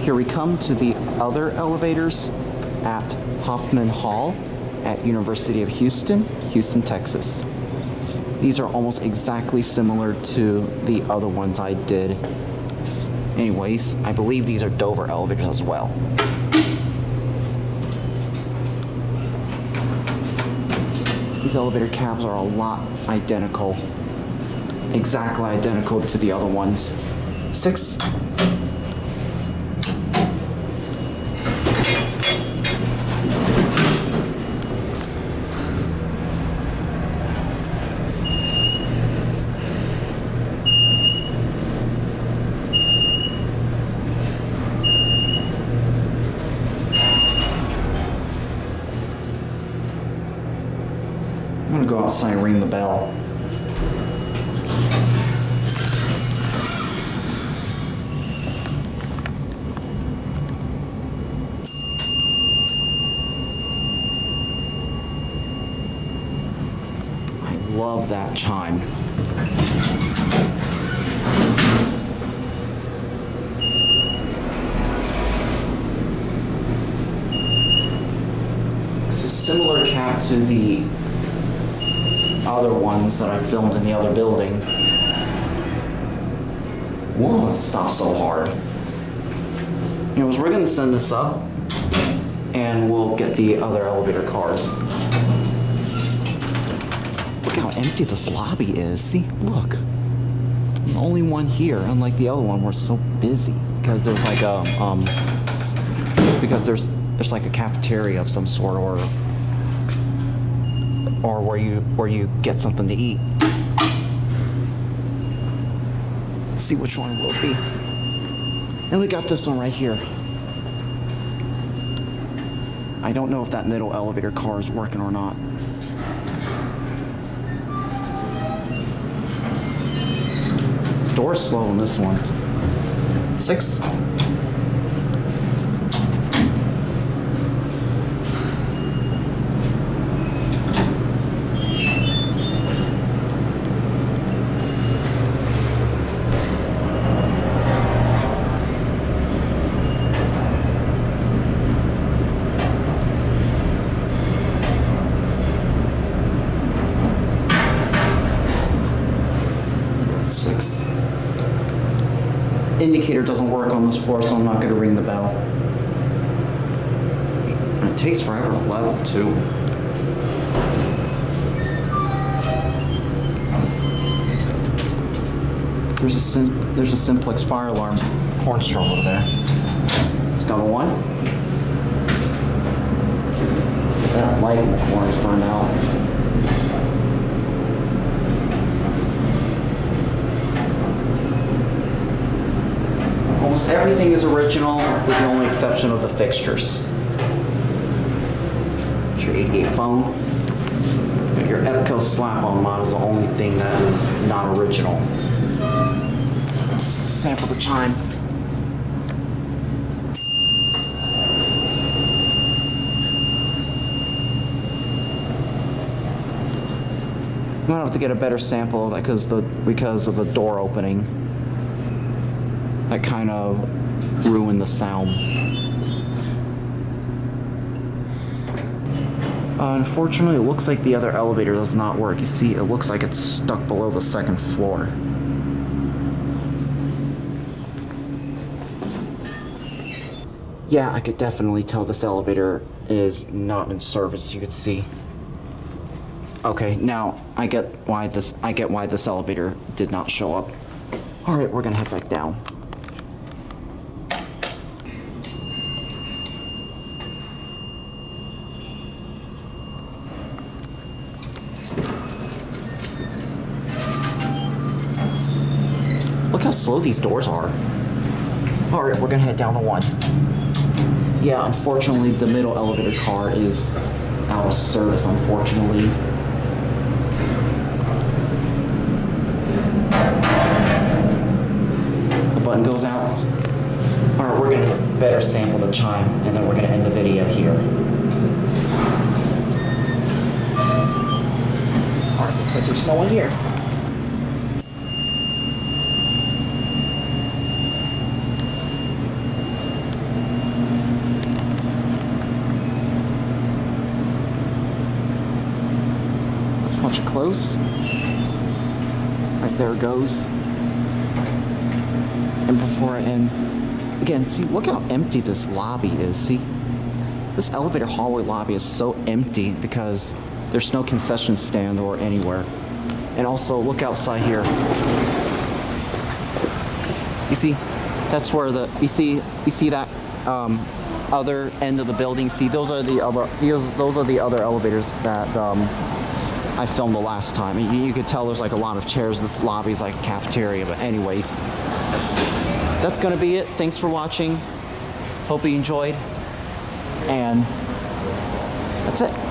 Here we come to the other elevators at Hoffman Hall at University of Houston, Texas. These are almost exactly similar to the other ones I did. Anyways, I believe these are Dover elevators as well. These elevator cabs are a lot identical. Exactly identical to the other ones. 6. I'm gonna go outside and ring the bell. I love that chime. It's a similar cab to the other ones that I filmed in the other building. Whoa, it stops so hard. Anyways, we're gonna send this up and we'll get the other elevator cars. Look how empty this lobby is. See, look. I'm the only one here, unlike the other one, we're so busy because there's like a there's like a cafeteria of some sort or where you get something to eat. Let's see which one will be. And we got this one right here. I don't know if that middle elevator car is working or not. Door's slow on this one. 6. Indicator doesn't work on this floor, so I'm not going to ring the bell. And it takes forever to level, too. There's a simplex fire alarm horn strobe over there. It's number 1. So that light in the corner is burned out. Almost everything is original, with the only exception of the fixtures. Your 88 phone. Your Epco slap-on mod is the only thing that is not original. Let's sample the chime. I'm gonna have to get a better sample of that because of the door opening. That kind of ruined the sound. Unfortunately, it looks like the other elevator does not work. You see, it looks like it's stuck below the 2nd floor. Yeah, I could definitely tell this elevator is not in service. You could see. Okay, now I get why this elevator did not show up. All right, we're gonna head back down. Look how slow these doors are. Alright, we're gonna head down to 1. Yeah, unfortunately, the middle elevator car is out of service, unfortunately. The button goes out. Alright, we're gonna better sample the chime, and then we're gonna end the video here. Alright, looks like there's no one here. close. Right there it goes. And before I end, again, see, look how empty this lobby is. See, this elevator hallway lobby is so empty because there's no concession stand or anywhere. And also, look outside here. You see, that's where you see that other end of the building. See, those are the other elevators that I filmed the last time. You could tell there's like a lot of chairs. This lobby is like a cafeteria, but anyways, that's gonna be it. Thanks for watching. Hope you enjoyed, and that's it.